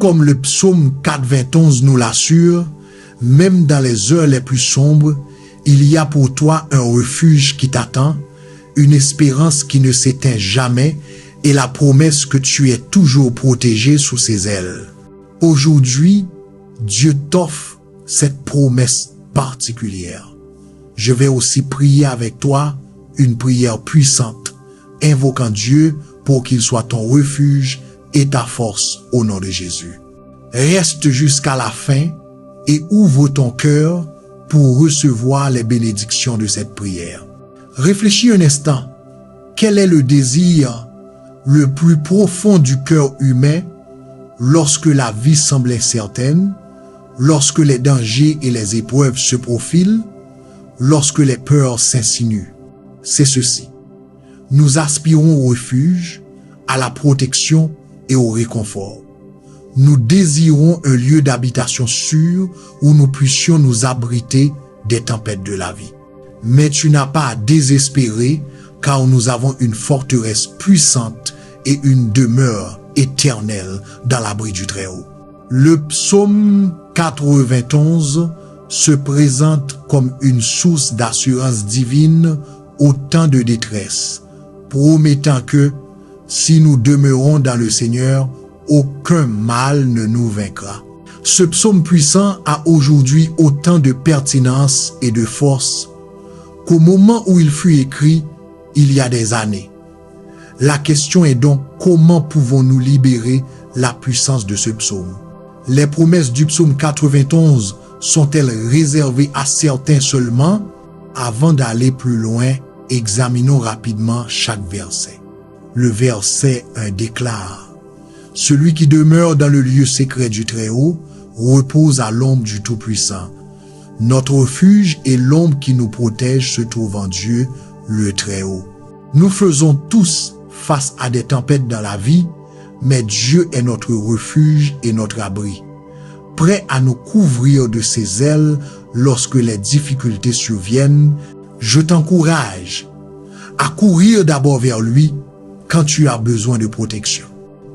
comme le psaume 4:21 nous l'assure, même dans les heures les plus sombres, il y a pour toi un refuge qui t'attend, une espérance qui ne s'éteint jamais et la promesse que tu es toujours protégé sous ses ailes. Aujourd'hui, Dieu t'offre cette promesse particulière. Je vais aussi prier avec toi une prière puissante, invoquant Dieu pour qu'il soit ton refuge et ta force au nom de Jésus. Reste jusqu'à la fin et ouvre ton cœur pour recevoir les bénédictions de cette prière. Réfléchis un instant. Quel est le désir le plus profond du cœur humain lorsque la vie semble incertaine, lorsque les dangers et les épreuves se profilent, lorsque les peurs s'insinuent? C'est ceci. Nous aspirons au refuge, à la protection et au réconfort. Nous désirons un lieu d'habitation sûr où nous puissions nous abriter des tempêtes de la vie. Mais tu n'as pas à désespérer car nous avons une forteresse puissante et une demeure éternelle dans l'abri du Très-Haut. Le psaume 91 se présente comme une source d'assurance divine au temps de détresse, promettant que si nous demeurons dans le Seigneur, aucun mal ne nous vaincra. Ce psaume puissant a aujourd'hui autant de pertinence et de force qu'au moment où il fut écrit, il y a des années. La question est donc comment pouvons-nous libérer la puissance de ce psaume? Les promesses du psaume 91 sont-elles réservées à certains seulement? Avant d'aller plus loin, examinons rapidement chaque verset. Le verset 1 déclare: « Celui qui demeure dans le lieu secret du Très-Haut repose à l'ombre du Tout-Puissant. Notre refuge et l'ombre qui nous protège se trouve en Dieu, le Très-Haut. » Nous faisons tous face à des tempêtes dans la vie, mais Dieu est notre refuge et notre abri, prêt à nous couvrir de ses ailes lorsque les difficultés surviennent. Je t'encourage à courir d'abord vers lui quand tu as besoin de protection.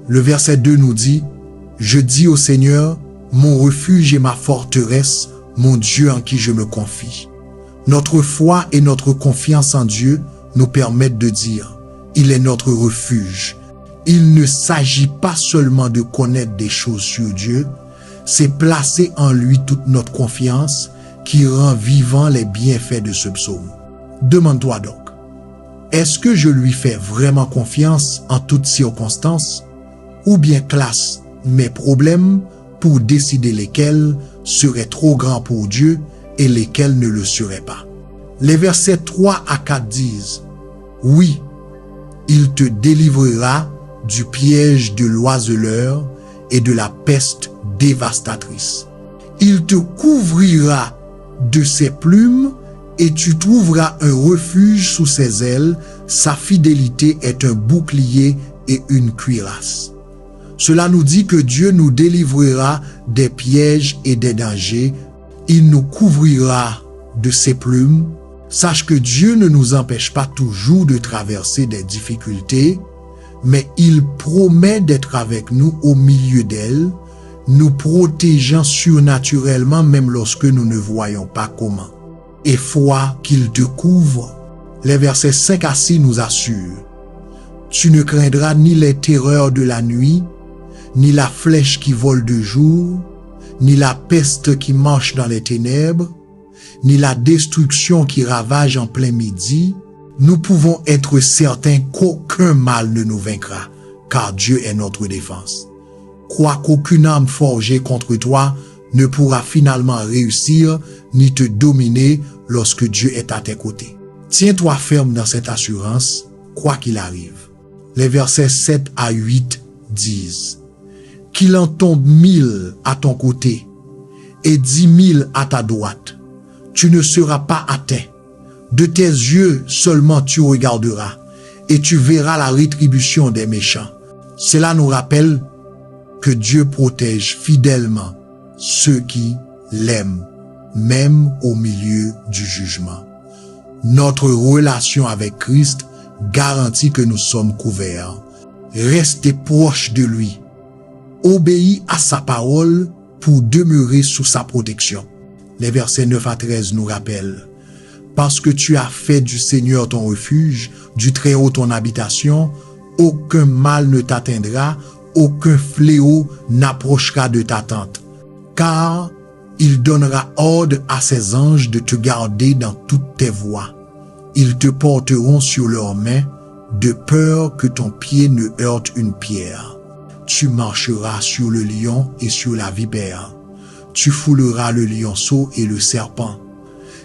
Le verset 2 nous dit: « Je dis au Seigneur, mon refuge et ma forteresse, mon Dieu en qui je me confie. » Notre foi et notre confiance en Dieu nous permettent de dire: il est notre refuge. Il ne s'agit pas seulement de connaître des choses sur Dieu, c'est placer en lui toute notre confiance qui rend vivant les bienfaits de ce psaume. Demande-toi donc, est-ce que je lui fais vraiment confiance en toutes circonstances, ou bien classe mes problèmes pour décider lesquels seraient trop grands pour Dieu et lesquels ne le seraient pas? Les versets 3 à 4 disent: « Oui, il te délivrera du piège de l'oiseleur et de la peste dévastatrice. Il te couvrira de ses plumes et tu trouveras un refuge sous ses ailes. Sa fidélité est un bouclier et une cuirasse. » Cela nous dit que Dieu nous délivrera des pièges et des dangers. Il nous couvrira de ses plumes. Sache que Dieu ne nous empêche pas toujours de traverser des difficultés, mais il promet d'être avec nous au milieu d'elles, nous protégeant surnaturellement même lorsque nous ne voyons pas comment. Et foi qu'il te couvre. Les versets 5 à 6 nous assurent: « Tu ne craindras ni les terreurs de la nuit, ni la flèche qui vole de jour, ni la peste qui marche dans les ténèbres, ni la destruction qui ravage en plein midi. Nous pouvons être certains qu'aucun mal ne nous vaincra, car Dieu est notre défense. Crois qu'aucune arme forgée contre toi ne pourra finalement réussir ni te dominer lorsque Dieu est à tes côtés. Tiens-toi ferme dans cette assurance, quoi qu'il arrive. » Les versets 7 à 8 disent: « Qu'il en tombe 1000 à ton côté et 10 000 à ta droite, tu ne seras pas atteint. De tes yeux seulement tu regarderas et tu verras la rétribution des méchants. » Cela nous rappelle que Dieu protège fidèlement ceux qui l'aiment, même au milieu du jugement. Notre relation avec Christ garantit que nous sommes couverts. Restez proche de lui Obéis à sa parole pour demeurer sous sa protection. Les versets 9 à 13 nous rappellent: parce que tu as fait du Seigneur ton refuge, du Très-Haut ton habitation, aucun mal ne t'atteindra, aucun fléau n'approchera de ta tente. Car il donnera ordre à ses anges de te garder dans toutes tes voies. Ils te porteront sur leurs mains, de peur que ton pied ne heurte une pierre. Tu marcheras sur le lion et sur la vipère. Tu fouleras le lionceau et le serpent.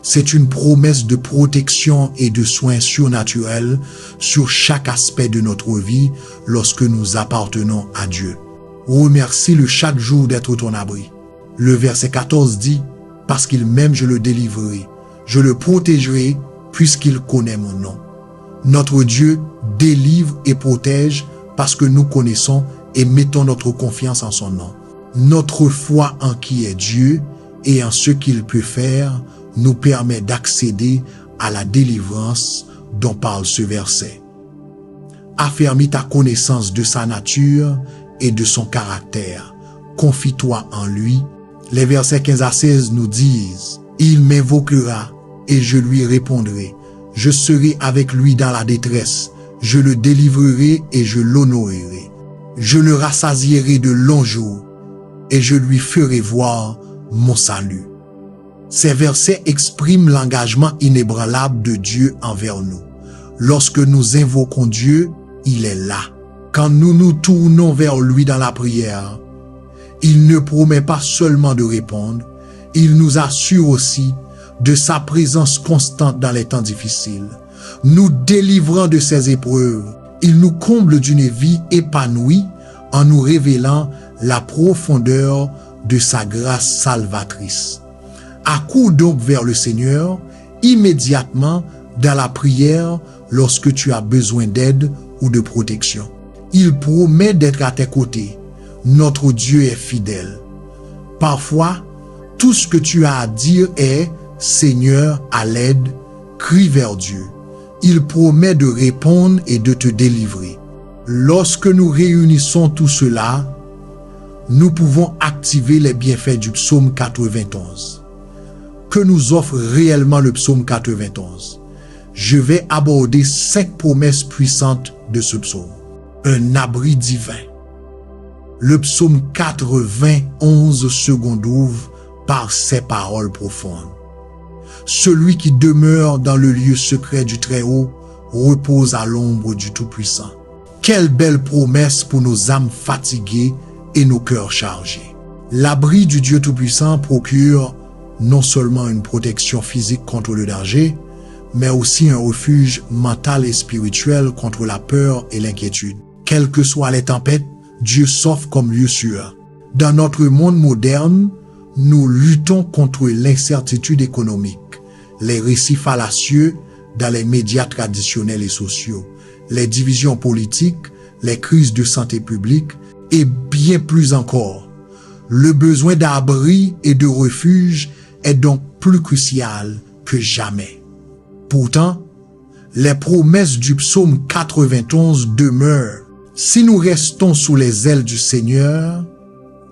C'est une promesse de protection et de soins surnaturels sur chaque aspect de notre vie lorsque nous appartenons à Dieu. Remercie-le chaque jour d'être ton abri. Le verset 14 dit: parce qu'il m'aime, je le délivrerai. Je le protégerai puisqu'il connaît mon nom. Notre Dieu délivre et protège parce que nous connaissons et mettons notre confiance en son nom. Notre foi en qui est Dieu et en ce qu'il peut faire nous permet d'accéder à la délivrance dont parle ce verset. Affermis ta connaissance de sa nature et de son caractère. Confie-toi en lui. Les versets 15 à 16 nous disent: il m'invoquera et je lui répondrai. Je serai avec lui dans la détresse. Je le délivrerai et je l'honorerai. Je le rassasierai de longs jours et je lui ferai voir mon salut. Ces versets expriment l'engagement inébranlable de Dieu envers nous. Lorsque nous invoquons Dieu, il est là. Quand nous nous tournons vers lui dans la prière, il ne promet pas seulement de répondre, il nous assure aussi de sa présence constante dans les temps difficiles. Nous délivrant de ses épreuves, il nous comble d'une vie épanouie en nous révélant la profondeur de sa grâce salvatrice. Accours donc vers le Seigneur immédiatement dans la prière lorsque tu as besoin d'aide ou de protection. Il promet d'être à tes côtés. Notre Dieu est fidèle. Parfois, tout ce que tu as à dire est: Seigneur, à l'aide, crie vers Dieu. Il promet de répondre et de te délivrer. Lorsque nous réunissons tout cela, nous pouvons activer les bienfaits du psaume 91. Que nous offre réellement le psaume 91? Je vais aborder 5 promesses puissantes de ce psaume. Un abri divin. Le psaume 91 seconde ouvre par ces paroles profondes. Celui qui demeure dans le lieu secret du Très-Haut repose à l'ombre du Tout-Puissant. Quelle belle promesse pour nos âmes fatiguées et nos cœurs chargés. L'abri du Dieu Tout-Puissant procure non seulement une protection physique contre le danger, mais aussi un refuge mental et spirituel contre la peur et l'inquiétude. Quelles que soient les tempêtes, Dieu s'offre comme lieu sûr. Dans notre monde moderne, nous luttons contre l'incertitude économique, les récits fallacieux dans les médias traditionnels et sociaux, les divisions politiques, les crises de santé publique et bien plus encore. Le besoin d'abri et de refuge est donc plus crucial que jamais. Pourtant, les promesses du psaume 91 demeurent. Si nous restons sous les ailes du Seigneur,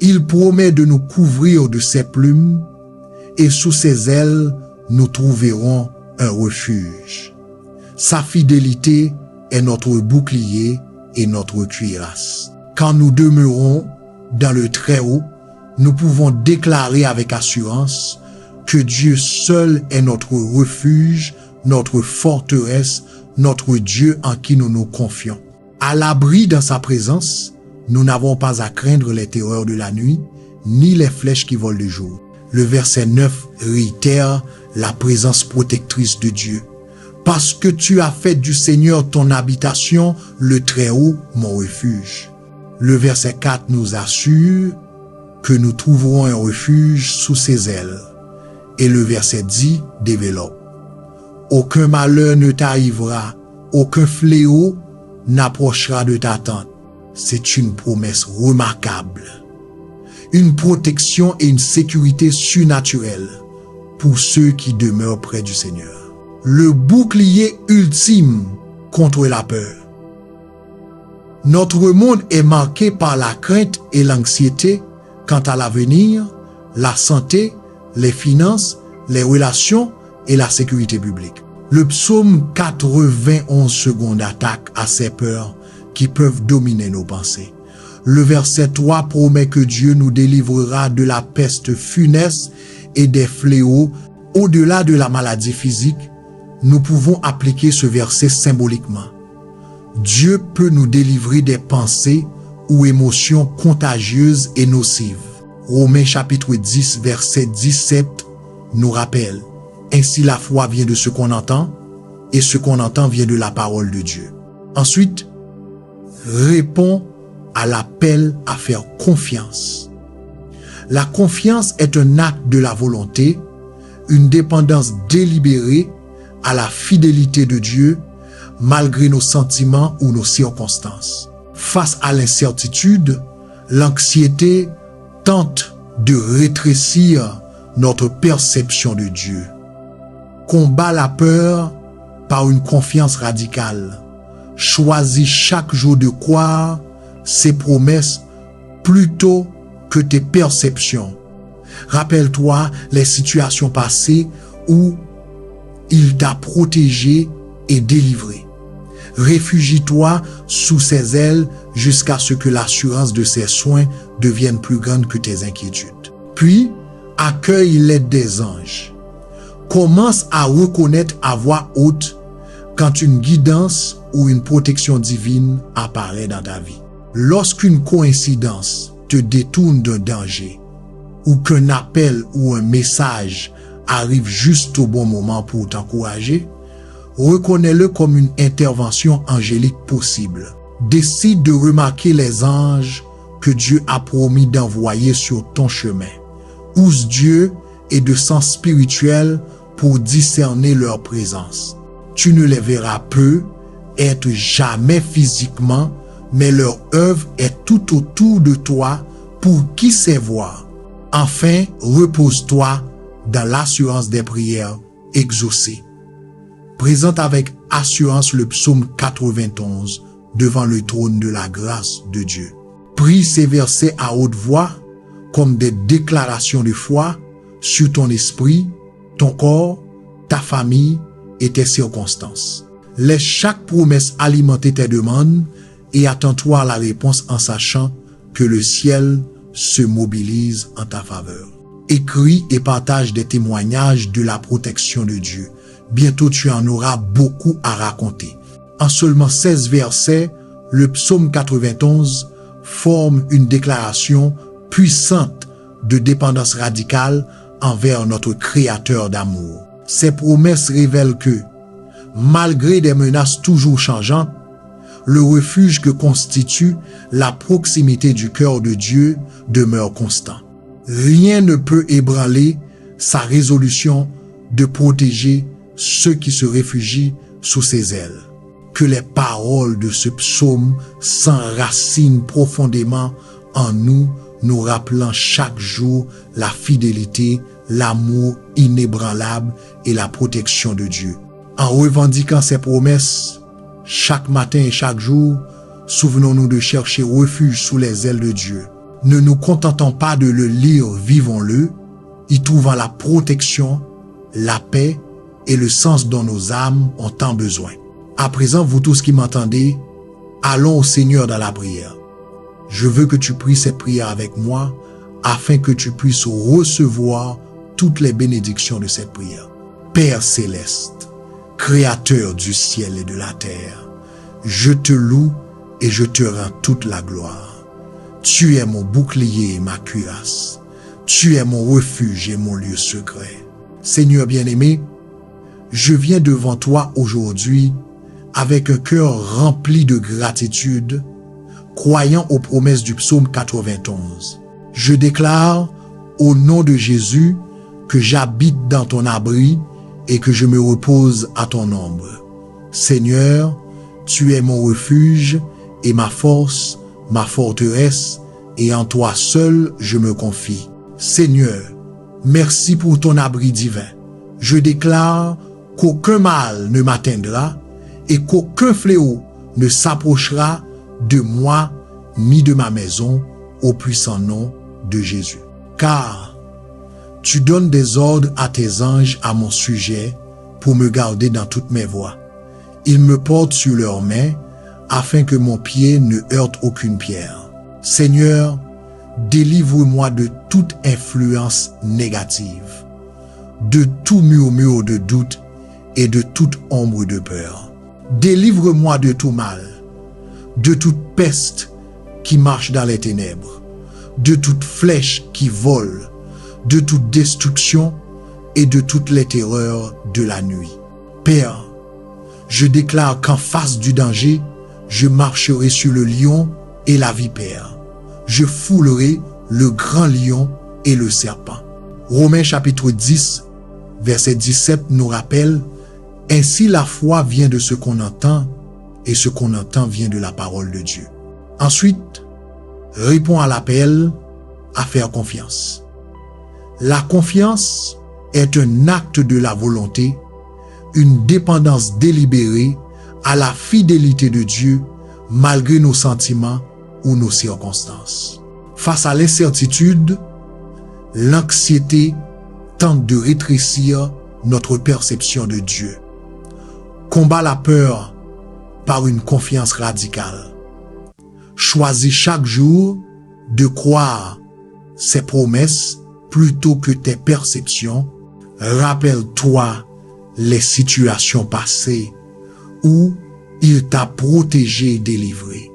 il promet de nous couvrir de ses plumes et sous ses ailes, nous trouverons un refuge. Sa fidélité est notre bouclier et notre cuirasse. Quand nous demeurons dans le Très-Haut, nous pouvons déclarer avec assurance que Dieu seul est notre refuge, notre forteresse, notre Dieu en qui nous nous confions. À l'abri dans sa présence, nous n'avons pas à craindre les terreurs de la nuit, ni les flèches qui volent de jour. Le verset 9 réitère la présence protectrice de Dieu. Parce que tu as fait du Seigneur ton habitation, le Très-Haut, mon refuge. Le verset 4 nous assure que nous trouverons un refuge sous ses ailes. Et le verset 10 développe: aucun malheur ne t'arrivera, aucun fléau n'approchera de ta tente. C'est une promesse remarquable. Une protection et une sécurité surnaturelle pour ceux qui demeurent près du Seigneur. Le bouclier ultime contre la peur. Notre monde est marqué par la crainte et l'anxiété quant à l'avenir, la santé, les finances, les relations et la sécurité publique. Le psaume 91 secondes attaque à ces peurs qui peuvent dominer nos pensées. Le verset 3 promet que Dieu nous délivrera de la peste funeste et des fléaux. Au-delà de la maladie physique, nous pouvons appliquer ce verset symboliquement. Dieu peut nous délivrer des pensées ou émotions contagieuses et nocives. Romains chapitre 10, verset 17 nous rappelle: ainsi la foi vient de ce qu'on entend, et ce qu'on entend vient de la parole de Dieu. Ensuite, réponds à l'appel à faire confiance. La confiance est un acte de la volonté, une dépendance délibérée à la fidélité de Dieu, malgré nos sentiments ou nos circonstances. Face à l'incertitude, l'anxiété tente de rétrécir notre perception de Dieu. Combat la peur par une confiance radicale. Choisis chaque jour de croire ses promesses plutôt que tes perceptions. Rappelle-toi les situations passées où il t'a protégé et délivré. Réfugie-toi sous ses ailes jusqu'à ce que l'assurance de ses soins devienne plus grande que tes inquiétudes. Puis, accueille l'aide des anges. Commence à reconnaître à voix haute quand une guidance ou une protection divine apparaît dans ta vie. Lorsqu'une coïncidence te détourne d'un danger, ou qu'un appel ou un message arrive juste au bon moment pour t'encourager, reconnais-le comme une intervention angélique possible. Décide de remarquer les anges que Dieu a promis d'envoyer sur ton chemin. Use Dieu et de sens spirituel pour discerner leur présence. Tu ne les verras peu, être jamais physiquement, mais leur œuvre est tout autour de toi pour qui sait voir. Enfin, repose-toi dans l'assurance des prières exaucées. Présente avec assurance le psaume 91 devant le trône de la grâce de Dieu. Prie ces versets à haute voix comme des déclarations de foi sur ton esprit, ton corps, ta famille et tes circonstances. Laisse chaque promesse alimenter tes demandes et attends-toi à la réponse en sachant que le ciel se mobilise en ta faveur. Écris et partage des témoignages de la protection de Dieu. Bientôt tu en auras beaucoup à raconter. En seulement 16 versets, le psaume 91 forme une déclaration puissante de dépendance radicale envers notre Créateur d'amour. Ces promesses révèlent que, malgré des menaces toujours changeantes, le refuge que constitue la proximité du cœur de Dieu demeure constant. Rien ne peut ébranler sa résolution de protéger ceux qui se réfugient sous ses ailes. Que les paroles de ce psaume s'enracinent profondément en nous, nous rappelant chaque jour la fidélité, l'amour inébranlable et la protection de Dieu. En revendiquant ces promesses, chaque matin et chaque jour, souvenons-nous de chercher refuge sous les ailes de Dieu. Ne nous contentons pas de le lire, vivons-le, y trouvant la protection, la paix et le sens dont nos âmes ont tant besoin. À présent, vous tous qui m'entendez, allons au Seigneur dans la prière. Je veux que tu pries cette prière avec moi afin que tu puisses recevoir toutes les bénédictions de cette prière. Père céleste, Créateur du ciel et de la terre, je te loue et je te rends toute la gloire. Tu es mon bouclier et ma cuirasse. Tu es mon refuge et mon lieu secret. Seigneur bien-aimé, je viens devant toi aujourd'hui avec un cœur rempli de gratitude, croyant aux promesses du psaume 91. Je déclare au nom de Jésus que j'habite dans ton abri et que je me repose à ton ombre. Seigneur, tu es mon refuge et ma force, ma forteresse, et en toi seul je me confie. Seigneur, merci pour ton abri divin. Je déclare qu'aucun mal ne m'atteindra et qu'aucun fléau ne s'approchera de moi ni de ma maison, au puissant nom de Jésus. Car tu donnes des ordres à tes anges à mon sujet pour me garder dans toutes mes voies. Ils me portent sur leurs mains afin que mon pied ne heurte aucune pierre. Seigneur, délivre-moi de toute influence négative, de tout murmure de doute et de toute ombre de peur. Délivre-moi de tout mal, de toute peste qui marche dans les ténèbres, de toute flèche qui vole, de toute destruction et de toutes les terreurs de la nuit. Père, je déclare qu'en face du danger, je marcherai sur le lion et la vipère. Je foulerai le grand lion et le serpent. Romains chapitre 10, verset 17 nous rappelle: ainsi la foi vient de ce qu'on entend, et ce qu'on entend vient de la parole de Dieu. Ensuite, réponds à l'appel à faire confiance. La confiance est un acte de la volonté, une dépendance délibérée à la fidélité de Dieu malgré nos sentiments ou nos circonstances. Face à l'incertitude, l'anxiété tente de rétrécir notre perception de Dieu. Combat la peur par une confiance radicale. Choisis chaque jour de croire ses promesses plutôt que tes perceptions. Rappelle-toi les situations passées où il t'a protégé et délivré.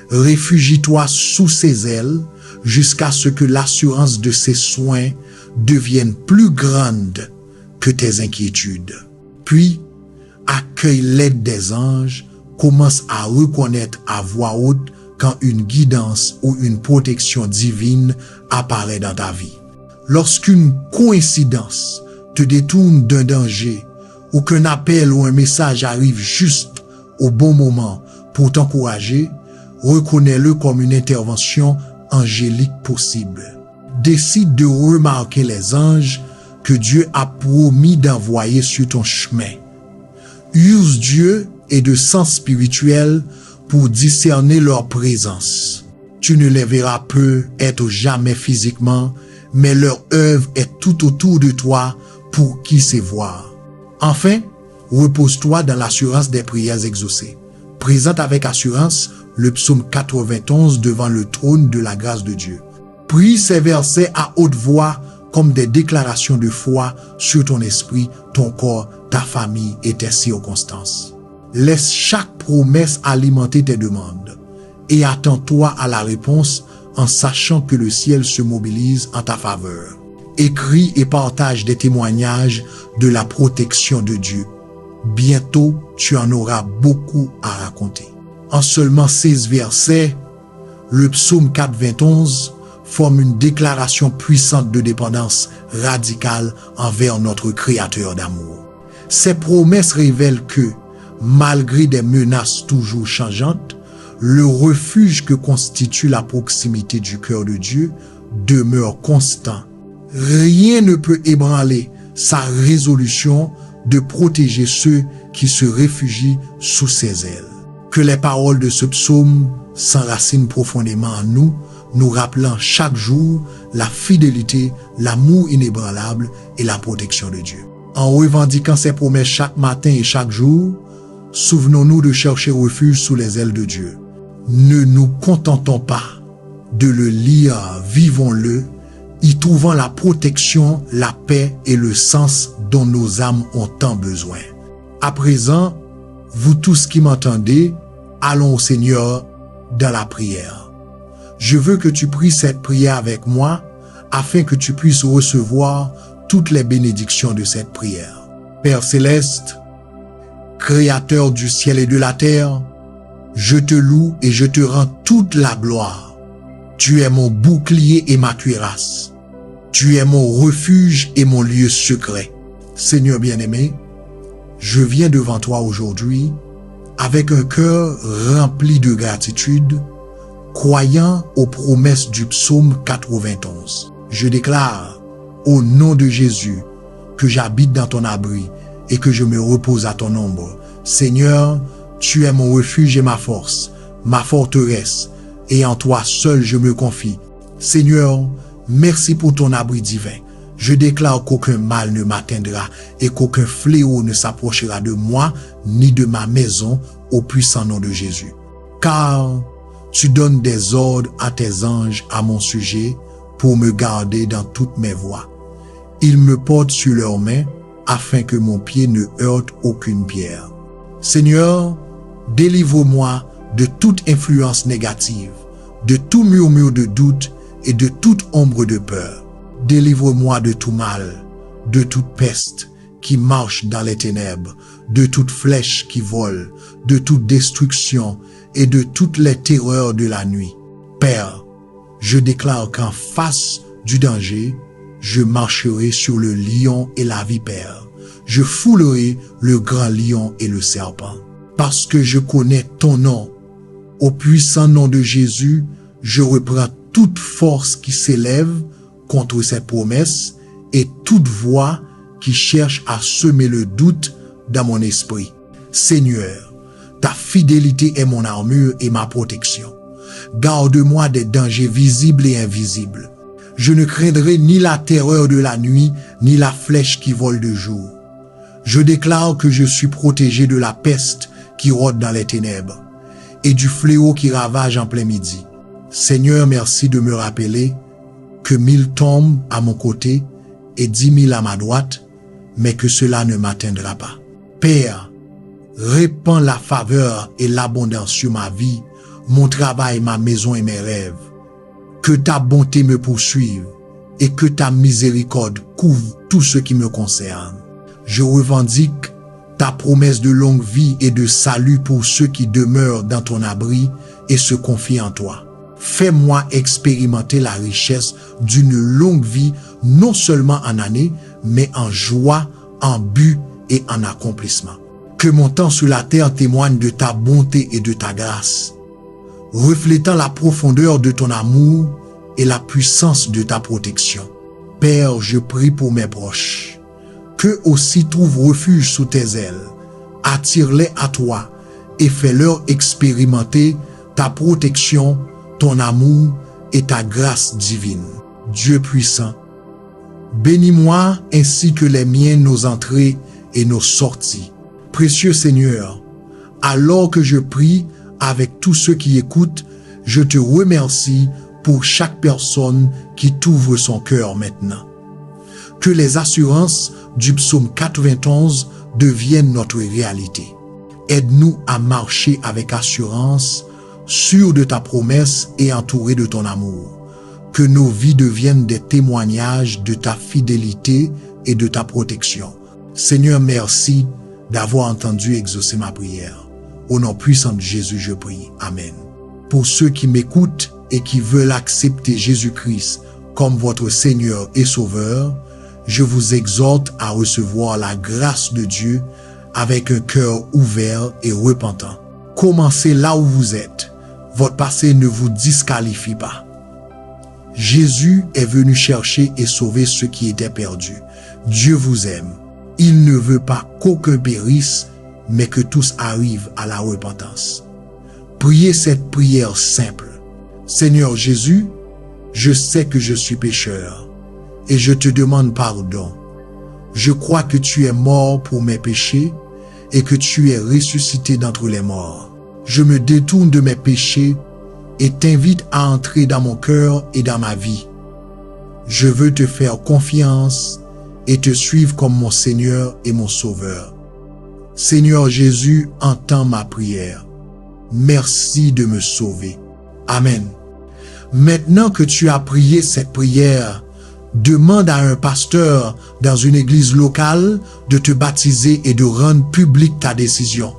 Réfugie-toi sous ses ailes jusqu'à ce que l'assurance de ses soins devienne plus grande que tes inquiétudes. Puis, accueille l'aide des anges, commence à reconnaître à voix haute quand une guidance ou une protection divine apparaît dans ta vie. Lorsqu'une coïncidence te détourne d'un danger ou qu'un appel ou un message arrive juste au bon moment pour t'encourager, reconnais-le comme une intervention angélique possible. Décide de remarquer les anges que Dieu a promis d'envoyer sur ton chemin. Use Dieu et de sens spirituel pour discerner leur présence. Tu ne les verras peut-être jamais physiquement, mais leur œuvre est tout autour de toi pour qui sait voir. Enfin, repose-toi dans l'assurance des prières exaucées. Présente avec assurance le psaume 91 devant le trône de la grâce de Dieu. Prie ces versets à haute voix comme des déclarations de foi sur ton esprit, ton corps, ta famille et tes circonstances. Laisse chaque promesse alimenter tes demandes et attends-toi à la réponse en sachant que le ciel se mobilise en ta faveur. Écris et partage des témoignages de la protection de Dieu. Bientôt, tu en auras beaucoup à raconter. En seulement 16 versets, le psaume 4:21 forme une déclaration puissante de dépendance radicale envers notre Créateur d'amour. Ces promesses révèlent que, malgré des menaces toujours changeantes, le refuge que constitue la proximité du cœur de Dieu demeure constant. Rien ne peut ébranler sa résolution de protéger ceux qui se réfugient sous ses ailes. Que les paroles de ce psaume s'enracinent profondément en nous, nous rappelant chaque jour la fidélité, l'amour inébranlable et la protection de Dieu. En revendiquant ses promesses chaque matin et chaque jour, souvenons-nous de chercher refuge sous les ailes de Dieu. Ne nous contentons pas de le lire, vivons-le, y trouvant la protection, la paix et le sens dont nos âmes ont tant besoin. À présent, vous tous qui m'entendez, allons au Seigneur dans la prière. Je veux que tu pries cette prière avec moi afin que tu puisses recevoir toutes les bénédictions de cette prière. Père céleste, Créateur du ciel et de la terre, je te loue et je te rends toute la gloire. Tu es mon bouclier et ma cuirasse. Tu es mon refuge et mon lieu secret. Seigneur bien-aimé, je viens devant toi aujourd'hui avec un cœur rempli de gratitude, croyant aux promesses du psaume 91. Je déclare au nom de Jésus que j'habite dans ton abri et que je me repose à ton ombre. Seigneur, tu es mon refuge et ma force, ma forteresse, et en toi seul je me confie. Seigneur, merci pour ton abri divin. Je déclare qu'aucun mal ne m'atteindra et qu'aucun fléau ne s'approchera de moi ni de ma maison au puissant nom de Jésus. Car tu donnes des ordres à tes anges à mon sujet pour me garder dans toutes mes voies. Ils me portent sur leurs mains afin que mon pied ne heurte aucune pierre. Seigneur, délivre-moi de toute influence négative, de tout murmure de doute et de toute ombre de peur. Délivre-moi de tout mal, de toute peste qui marche dans les ténèbres, de toute flèche qui vole, de toute destruction et de toutes les terreurs de la nuit. Père, je déclare qu'en face du danger, je marcherai sur le lion et la vipère. Je foulerai le grand lion et le serpent. Parce que je connais ton nom, au puissant nom de Jésus, je reprends toute force qui s'élève contre cette promesse et toute voix qui cherche à semer le doute dans mon esprit. Seigneur, ta fidélité est mon armure et ma protection. Garde-moi des dangers visibles et invisibles. Je ne craindrai ni la terreur de la nuit, ni la flèche qui vole de jour. Je déclare que je suis protégé de la peste qui rôde dans les ténèbres et du fléau qui ravage en plein midi. Seigneur, merci de me rappeler que 1000 tombent à mon côté et 10 000 à ma droite, mais que cela ne m'atteindra pas. Père, répands la faveur et l'abondance sur ma vie, mon travail, ma maison et mes rêves. Que ta bonté me poursuive et que ta miséricorde couvre tout ce qui me concerne. Je revendique ta promesse de longue vie et de salut pour ceux qui demeurent dans ton abri et se confient en toi. Fais-moi expérimenter la richesse d'une longue vie, non seulement en années, mais en joie, en but et en accomplissement. Que mon temps sur la terre témoigne de ta bonté et de ta grâce, reflétant la profondeur de ton amour et la puissance de ta protection. Père, je prie pour mes proches. Qu'eux aussi trouvent refuge sous tes ailes. Attire-les à toi et fais-leur expérimenter ta protection, ton amour et ta grâce divine. Dieu puissant, bénis-moi ainsi que les miens, nos entrées et nos sorties. Précieux Seigneur, alors que je prie avec tous ceux qui écoutent, je te remercie pour chaque personne qui t'ouvre son cœur maintenant. Que les assurances du psaume 91 deviennent notre réalité. Aide-nous à marcher avec assurance, sûrs de ta promesse et entourés de ton amour. Que nos vies deviennent des témoignages de ta fidélité et de ta protection. Seigneur, merci d'avoir entendu exaucer ma prière. Au nom puissant de Jésus, je prie. Amen. Pour ceux qui m'écoutent et qui veulent accepter Jésus-Christ comme votre Seigneur et Sauveur, je vous exhorte à recevoir la grâce de Dieu avec un cœur ouvert et repentant. Commencez là où vous êtes. Votre passé ne vous disqualifie pas. Jésus est venu chercher et sauver ceux qui étaient perdus. Dieu vous aime. Il ne veut pas qu'aucun périsse, mais que tous arrivent à la repentance. Priez cette prière simple. Seigneur Jésus, je sais que je suis pécheur et je te demande pardon. Je crois que tu es mort pour mes péchés et que tu es ressuscité d'entre les morts. Je me détourne de mes péchés et t'invite à entrer dans mon cœur et dans ma vie. Je veux te faire confiance et te suivre comme mon Seigneur et mon Sauveur. Seigneur Jésus, entends ma prière. Merci de me sauver. Amen. Maintenant que tu as prié cette prière, demande à un pasteur dans une église locale de te baptiser et de rendre publique ta décision.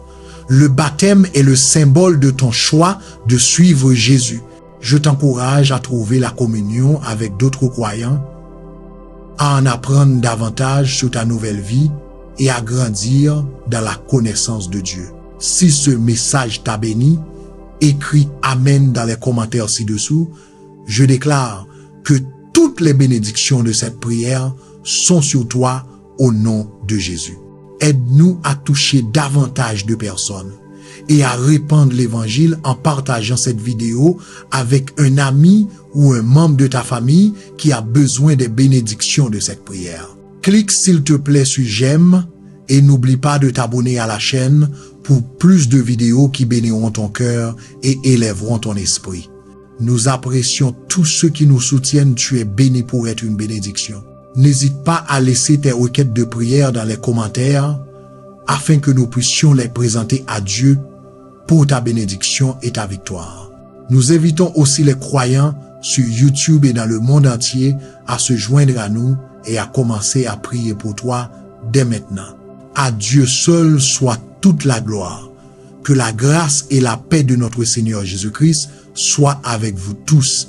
Le baptême est le symbole de ton choix de suivre Jésus. Je t'encourage à trouver la communion avec d'autres croyants, à en apprendre davantage sur ta nouvelle vie et à grandir dans la connaissance de Dieu. Si ce message t'a béni, écris Amen dans les commentaires ci-dessous. Je déclare que toutes les bénédictions de cette prière sont sur toi au nom de Jésus. Aide-nous à toucher davantage de personnes et à répandre l'évangile en partageant cette vidéo avec un ami ou un membre de ta famille qui a besoin des bénédictions de cette prière. Clique s'il te plaît sur j'aime et n'oublie pas de t'abonner à la chaîne pour plus de vidéos qui béniront ton cœur et élèveront ton esprit. Nous apprécions tous ceux qui nous soutiennent. Tu es béni pour être une bénédiction. N'hésite pas à laisser tes requêtes de prière dans les commentaires afin que nous puissions les présenter à Dieu pour ta bénédiction et ta victoire. Nous invitons aussi les croyants sur YouTube et dans le monde entier à se joindre à nous et à commencer à prier pour toi dès maintenant. À Dieu seul soit toute la gloire. Que la grâce et la paix de notre Seigneur Jésus-Christ soient avec vous tous